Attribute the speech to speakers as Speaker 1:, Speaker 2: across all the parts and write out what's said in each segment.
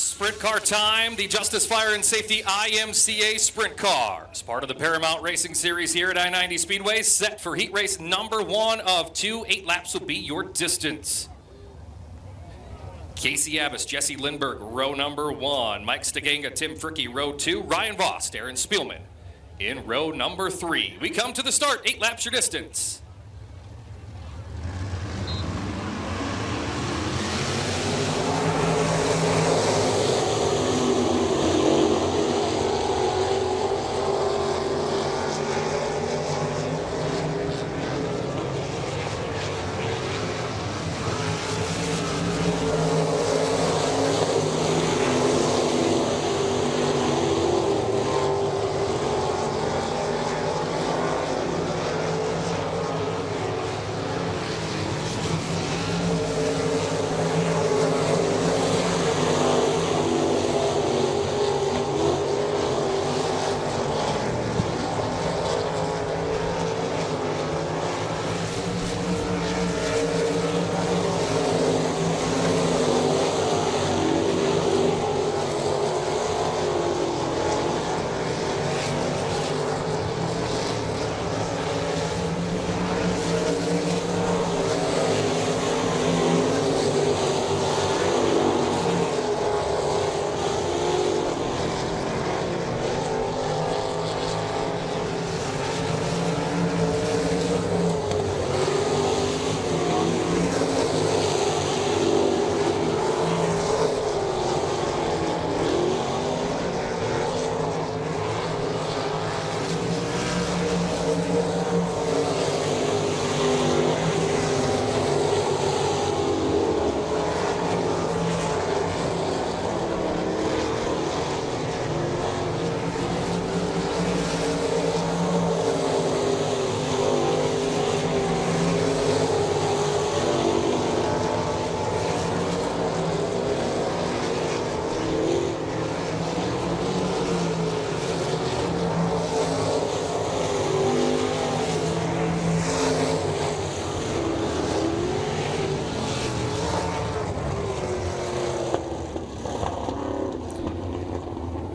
Speaker 1: Sprint car time, the Justice Fire and Safety IMCA Sprint Cars. Part of the Paramount Racing Series here at I-90 Speedway, set for heat race number 1 of 2. 8 laps will be your distance. Casey Abbas, Jesse Lindbergh, row number 1. Mike Stiganga, Tim Fricke, row 2. Ryan Voss, Aaron Spielman in row number 3. We come to the start, 8 laps your distance.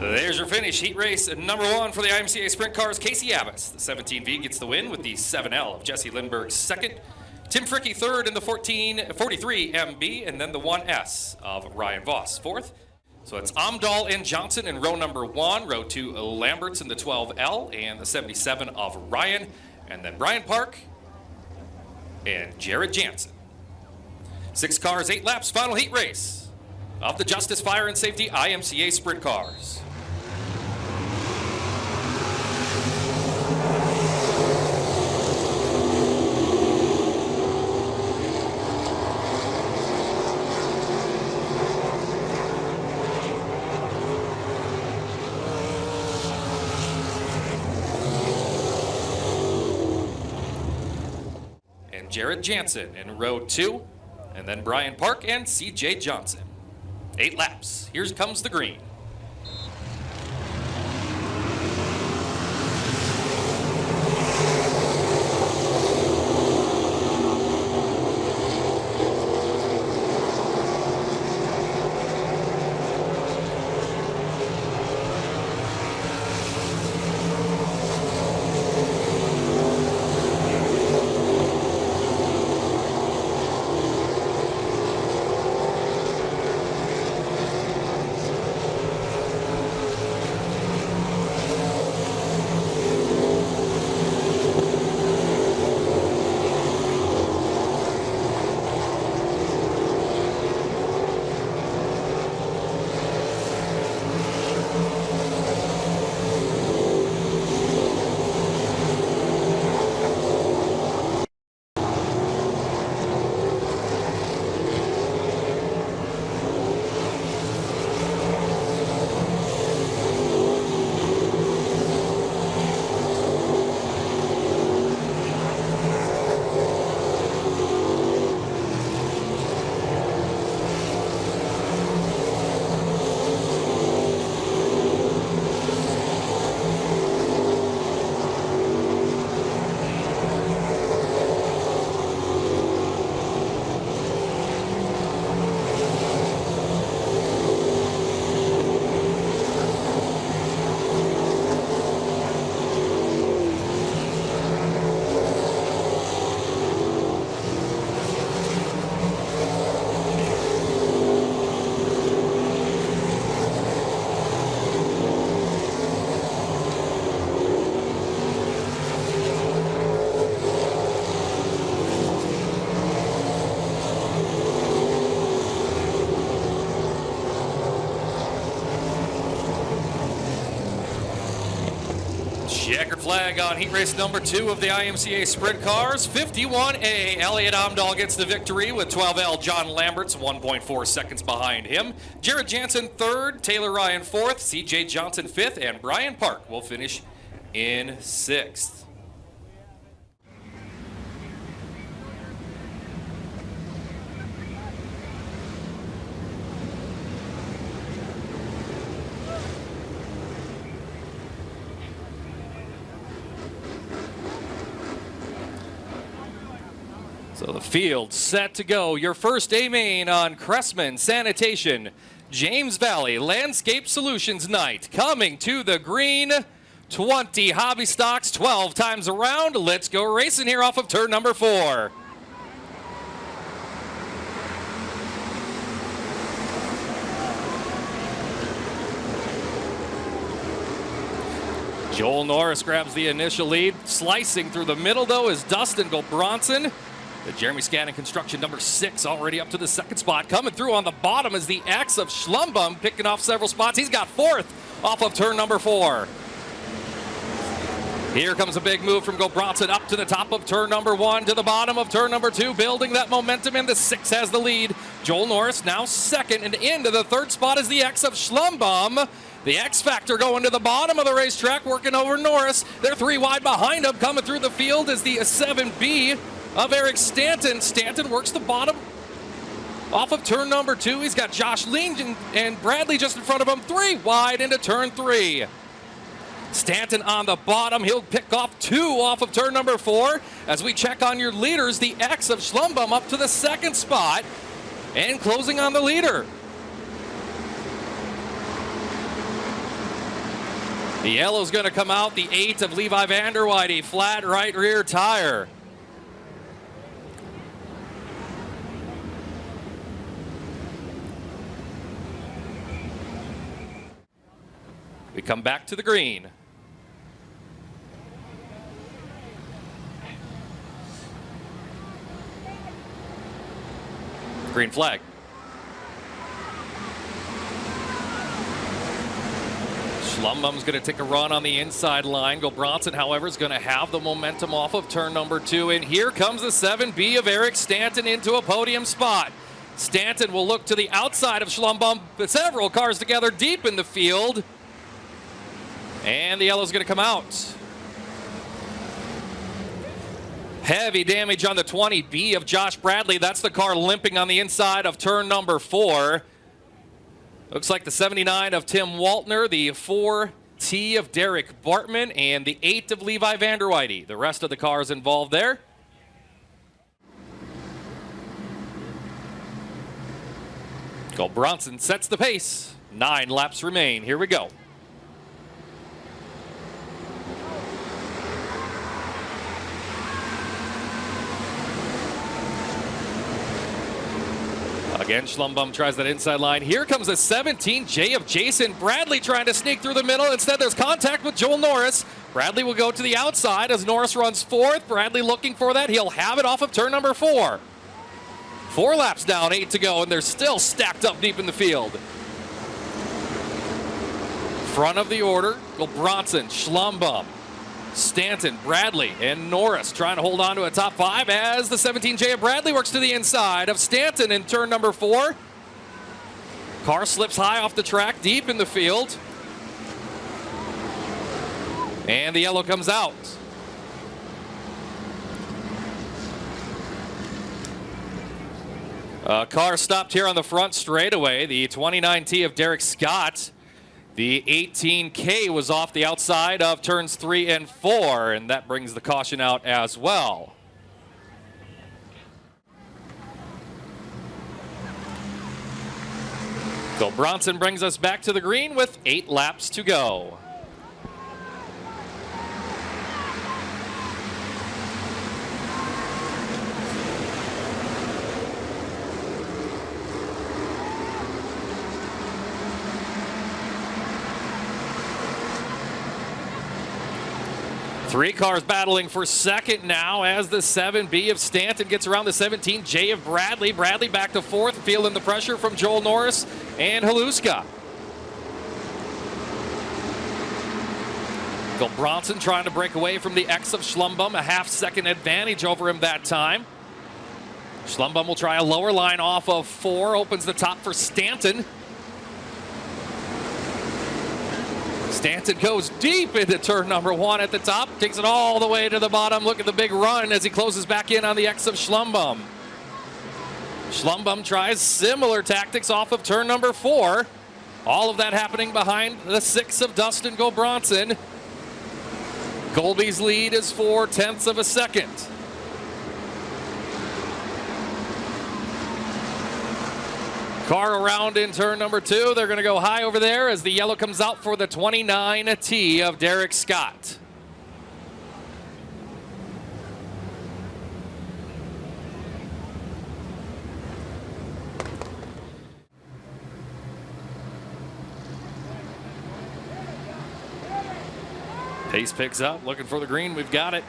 Speaker 1: There's your finish. Heat race number 1 for the IMCA Sprint Cars. Casey Abbas, the 17V, gets the win with the 7L of Jesse Lindbergh second. Tim Fricke third in the 43 MB, and then the 1S of Ryan Voss fourth. So it's Amdahl and Johnson in row number 1, row 2 Lamberts in the 12L, and the 77 of Ryan, and then Brian Park and Jared Jansen. 6 cars, 8 laps, final heat race of the Justice Fire and Safety IMCA Sprint Cars. Jared Jansen in row 2, and then Brian Park and CJ Johnson. 8 laps. Here comes the green. Checkered flag on heat race number 2 of the IMCA Sprint Cars. 51A, Elliot Amdahl gets the victory with 12L. John Lambert's 1.4 seconds behind him. Jared Jansen 3rd, Taylor Ryan 4th, CJ Johnson 5th, and Brian Park will finish in 6th. So the field set to go. Your first A main on Cressman Sanitation, James Valley Landscape Solutions Night. Coming to the green, 20 Hobby Stocks, 12 times around. Let's go racing here off of turn number 4. Joel Norris grabs the initial lead. Slicing through the middle, though, is Dustin Gulbronson. The Jeremy Scannon Construction number 6 already up to the 2nd spot. Coming through on the bottom is the X of Schlumbum, picking off several spots. He's got 4th off of turn number 4. Here comes a big move from Gulbronson up to the top of turn number 1 to the bottom of turn number 2, building that momentum in. The 6 has the lead. Joel Norris now 2nd, and into the 3rd spot is the X of Schlumbum. The X Factor going to the bottom of the racetrack, working over Norris. They're 3 wide behind him. Coming through the field is the 7B of Eric Stanton. Stanton works the bottom off of turn number 2. He's got Josh Lean and Bradley just in front of him. 3 wide into turn 3. Stanton on the bottom. He'll pick off 2 off of turn number 4. As we check on your leaders, the X of Schlumbum up to the 2nd spot and closing on the leader. The yellow's going to come out. The 8 of Levi Vanderweide, flat right rear tire. We come back to the green. Green flag. Schlumbum's going to take a run on the inside line. Gulbronson, however, is going to have the momentum off of turn number 2. And here comes the 7B of Eric Stanton into a podium spot. Stanton will look to the outside of Schlumbum, but several cars together deep in the field. And the yellow's going to come out. Heavy damage on the 20B of Josh Bradley. That's the car limping on the inside of turn number 4. Looks like the 79 of Tim Waltner, the 4T of Derek Bartman, and the 8 of Levi Vanderweide. The rest of the cars involved there. Gulbronson sets the pace. 9 laps remain. Here we go. Again, Schlumbum tries that inside line. Here comes the 17J of Jason Bradley trying to sneak through the middle. Instead, there's contact with Joel Norris. Bradley will go to the outside as Norris runs 4th. Bradley looking for that. He'll have it off of turn number 4. 4 laps down, 8 to go, and they're still stacked up deep in the field. Front of the order, Gulbronson, Schlumbum, Stanton, Bradley, and Norris trying to hold on to a top 5 as the 17J of Bradley works to the inside of Stanton in turn number 4. Car slips high off the track, deep in the field. And the yellow comes out. Car stopped here on the front straightaway. The 29T of Derek Scott. The 18K was off the outside of turns 3 and 4, and that brings the caution out as well. Gulbronson brings us back to the green with 8 laps to go. Three cars battling for second now as the 7B of Stanton gets around the 17J of Bradley. Bradley back to 4th, feeling the pressure from Joel Norris and Haluska. Bronson trying to break away from the X of Schlumbum, a half-second advantage over him that time. Schlumbum will try a lower line off of 4, opens the top for Stanton. Stanton goes deep into turn number 1 at the top, takes it all the way to the bottom. Look at the big run as he closes back in on the X of Schlumbum. Schlumbum tries similar tactics off of turn number 4. All of that happening behind the 6 of Dustin Gulbranson. Colby's lead is 4/10 of a second. Car around in turn number 2. They're going to go high over there as the yellow comes out for the 29T of Derek Scott. Pace picks up, looking for the green. We've got it.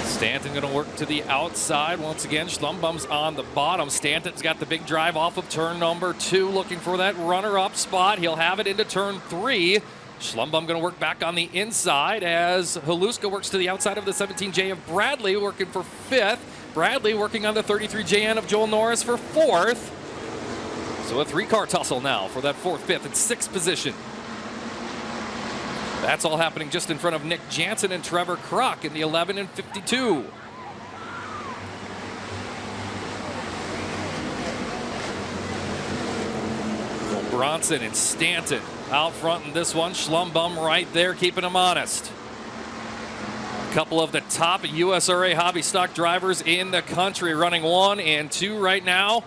Speaker 1: Stanton going to work to the outside. Once again, Schlumbum's on the bottom. Stanton's got the big drive off of turn number 2, looking for that runner-up spot. He'll have it into turn 3. Schlumbum going to work back on the inside as Haluska works to the outside of the 17J of Bradley, working for 5th. Bradley working on the 33JN of Joel Norris for 4th. So a 3-car tussle now for that 4th, 5th, and 6th position. That's all happening just in front of Nick Jansen and Trevor Kroc in the 11 and 52. Bronson and Stanton out front in this one. Schlumbum right there keeping him honest. A couple of the top USRA Hobby Stock drivers in the country running 1 and 2 right now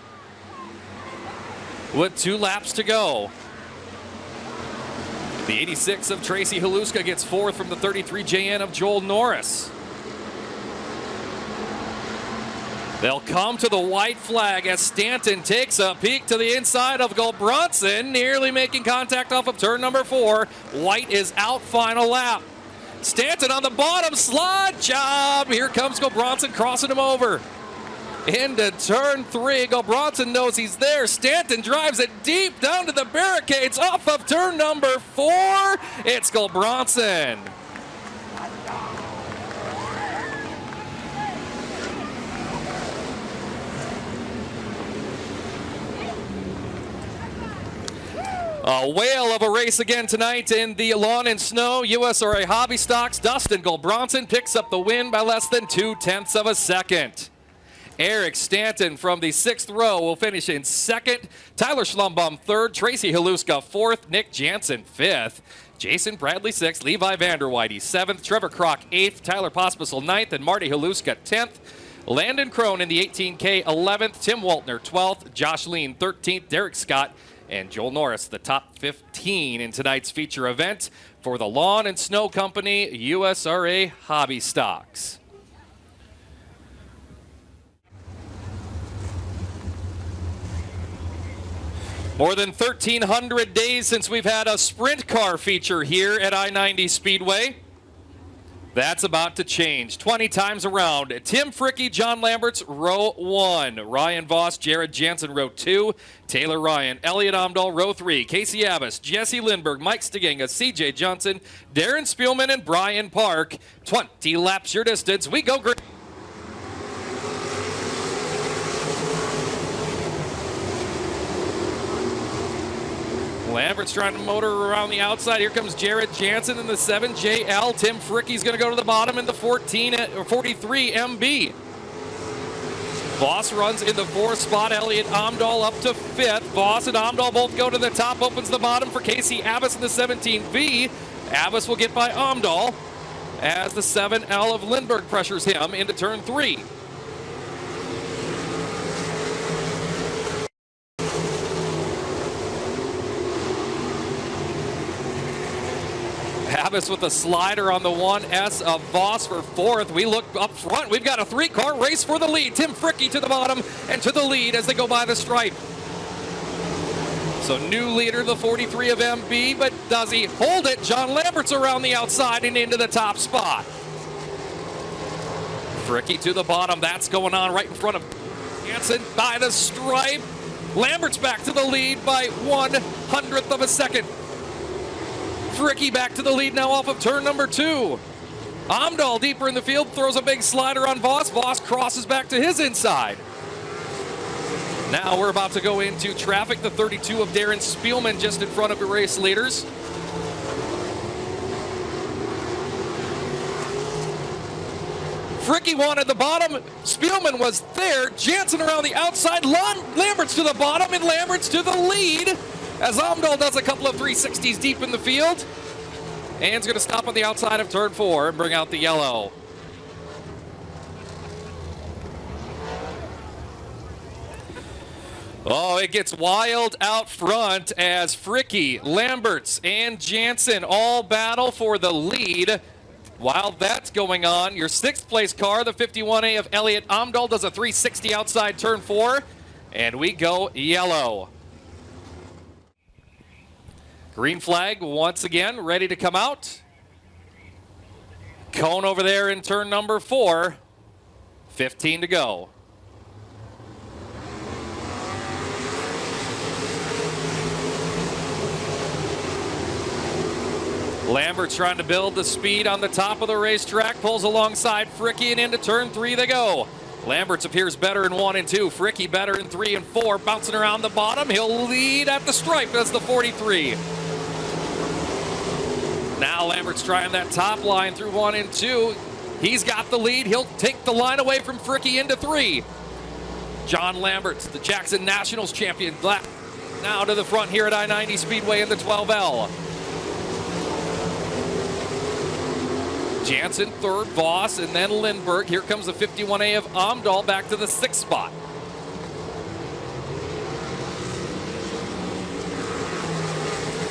Speaker 1: with 2 laps to go. The 86 of Tracy Haluska gets 4th from the 33JN of Joel Norris. They'll come to the white flag as Stanton takes a peek to the inside of Gulbranson, nearly making contact off of turn number 4. White is out, final lap. Stanton on the bottom, slide job. Here comes Gulbranson crossing him over. Into turn 3, Gulbranson knows he's there. Stanton drives it deep down to the barricades off of turn number 4. It's Gulbranson. A whale of a race again tonight in the lawn and snow. USRA Hobby Stocks. Dustin Gulbranson picks up the win by less than 0.2 of a second. Eric Stanton from the 6th row will finish in 2nd. Tyler Schlumbum 3rd. Tracy Haluska 4th. Nick Jansen 5th. Jason Bradley 6th. Levi Vanderweide 7th. Trevor Kroc 8th. Tyler Pospisil 9th. And Marty Haluska 10th. Landon Crone in the 18K 11th. Tim Waltner 12th. Josh Lean 13th. Derek Scott and Joel Norris, the top 15 in tonight's feature event for the Lawn and Snow Company USRA Hobby Stocks. More than 1,300 days since we've had a sprint car feature here at I-90 Speedway. That's about to change. 20 times around. Tim Fricke, John Lamberts, row 1. Ryan Voss, Jared Jansen, row 2. Taylor Ryan, Elliot Omdahl, row 3. Casey Abbas, Jesse Lindberg, Mike Steginga, CJ Johnson, Darren Spielman, and Brian Park. 20 laps your distance. We go green. Lambert's trying to motor around the outside. Here comes Jared Jansen in the 7JL. Tim Fricke's going to go to the bottom in the 43 MB. Voss runs in the 4th spot. Elliot Omdahl up to 5th. Voss and Omdahl both go to the top. Opens the bottom for Casey Abbas in the 17V. Abbas will get by Omdahl as the 7L of Lindbergh pressures him into turn 3. Abbas with a slider on the 1S of Voss for 4th. We look up front. We've got a 3-car race for the lead. Tim Fricke to the bottom and to the lead as they go by the stripe. So new leader, the 43 of MB, but does he hold it? John Lambert's around the outside and into the top spot. Fricke to the bottom. That's going on right in front of Jansen by the stripe. Lambert's back to the lead by 1/100th of a second. Fricky back to the lead now off of turn number 2. Amdahl deeper in the field, throws a big slider on Voss. Voss crosses back to his inside. Now we're about to go into traffic. The 32 of Darren Spielman just in front of the race leaders. Fricky wanted the bottom. Spielman was there. Jansen around the outside. Lambert's to the bottom, and Lambert's to the lead as Amdahl does a couple of 360s deep in the field. And is going to stop on the outside of turn 4 and bring out the yellow. Oh, it gets wild out front as Fricky, Lamberts, and Jansen all battle for the lead. While that's going on, your 6th place car, the 51A of Elliot Amdahl, does a 360 outside turn 4, and we go yellow. Green flag once again, ready to come out. Cone over there in turn number 4. 15 to go. Lambert trying to build the speed on the top of the racetrack, pulls alongside Fricky, and into turn 3 they go. Lamberts appears better in 1 and 2. Fricky better in 3 and 4. Bouncing around the bottom. He'll lead at the stripe as the 43. Now Lambert's trying that top line through 1 and 2. He's got the lead. He'll take the line away from Fricky into 3. John Lamberts, the Jackson Nationals champion, now to the front here at I-90 Speedway in the 12L. Jansen third, Voss, and then Lindbergh. Here comes the 51A of Amdahl back to the 6th spot.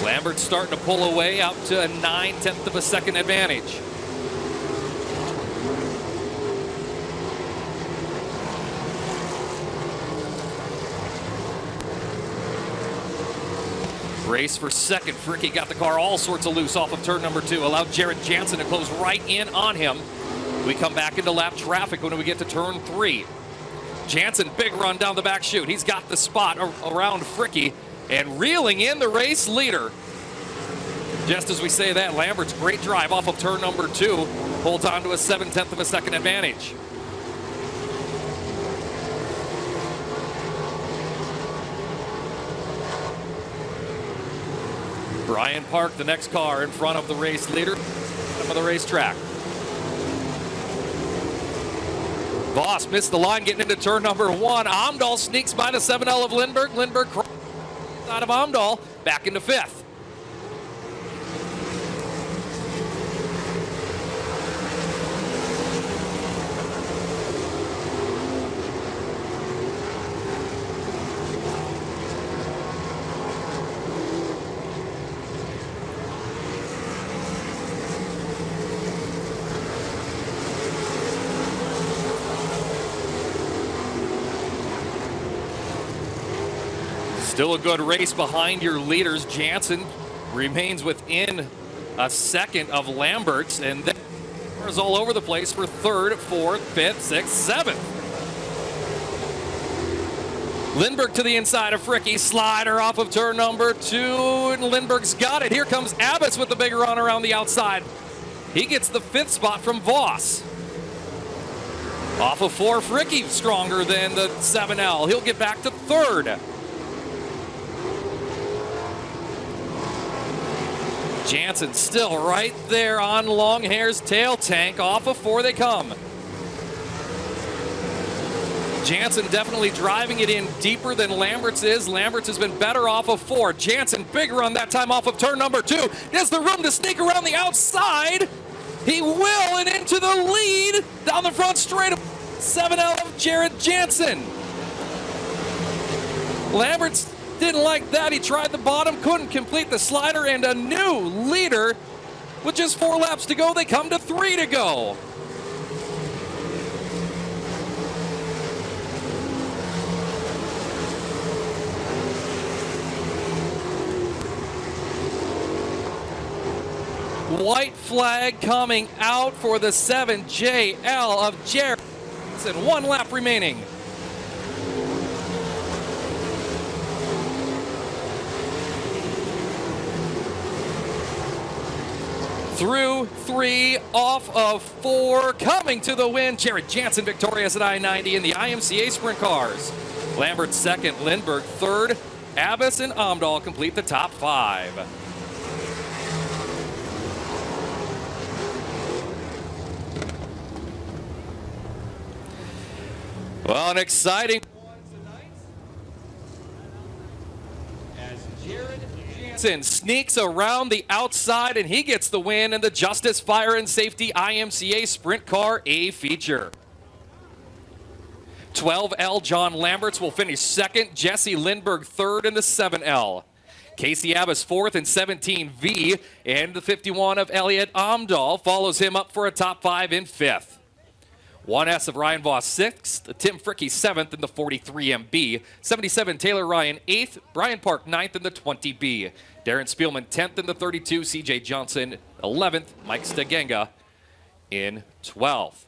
Speaker 1: Lambert's starting to pull away out to a 9/10 of a second advantage. Race for second. Fricky got the car all sorts of loose off of turn number 2. Allowed Jared Jansen to close right in on him. We come back into lap traffic when we get to turn 3. Jansen, big run down the back chute. He's got the spot around Fricky and reeling in the race leader. Just as we say that, Lambert's great drive off of turn number 2 holds on to a 7/10 of a second advantage. Brian Park, the next car in front of the race leader of the racetrack. Voss missed the line getting into turn number 1. Amdahl sneaks by the 7L of Lindbergh. Lindbergh out of Amdahl back into 5th. Still a good race behind your leaders. Jansen remains within a second of Lambert's, and then cars all over the place for 3rd, 4th, 5th, 6th, 7th. Lindbergh to the inside of Fricky. Slider off of turn number 2, and Lindbergh's got it. Here comes Abbas with the big run around the outside. He gets the 5th spot from Voss. Off of 4, Fricky stronger than the 7L. He'll get back to 3rd. Jansen still right there on Longhair's tail tank. Off of 4 they come. Jansen definitely driving it in deeper than Lambert's is. Lambert's has been better off of 4. Jansen, big run that time off of turn number 2. Has the room to sneak around the outside. He will, and into the lead. Down the front straight of 7L of Jared Jansen. Lambert's didn't like that. He tried the bottom, couldn't complete the slider, and a new leader. With just 4 laps to go, they come to 3 to go. White flag coming out for the 7JL of Jared Jansen. 1 lap remaining. through 3 off of 4. Coming to the win, Jared Jansen victorious at I-90 in the IMCA Sprint Cars. Lambert second, Lindbergh third. Abbas and Amdahl complete the top 5. Well, an exciting one tonight as Jared Jansen sneaks around the outside and he gets the win in the Justice Fire and Safety IMCA Sprint Car A feature. 12L John Lamberts will finish second, Jesse Lindbergh third in the 7L. Casey Abbas fourth in 17V, and the 51 of Elliot Amdahl follows him up for a top 5 in 5th. 1S of Ryan Voss 6th, Tim Fricke 7th in the 43MB, 77 Taylor Ryan 8th, Brian Park 9th in the 20B, Darren Spielman 10th in the 32, CJ Johnson 11th, Mike Stegenga in 12th.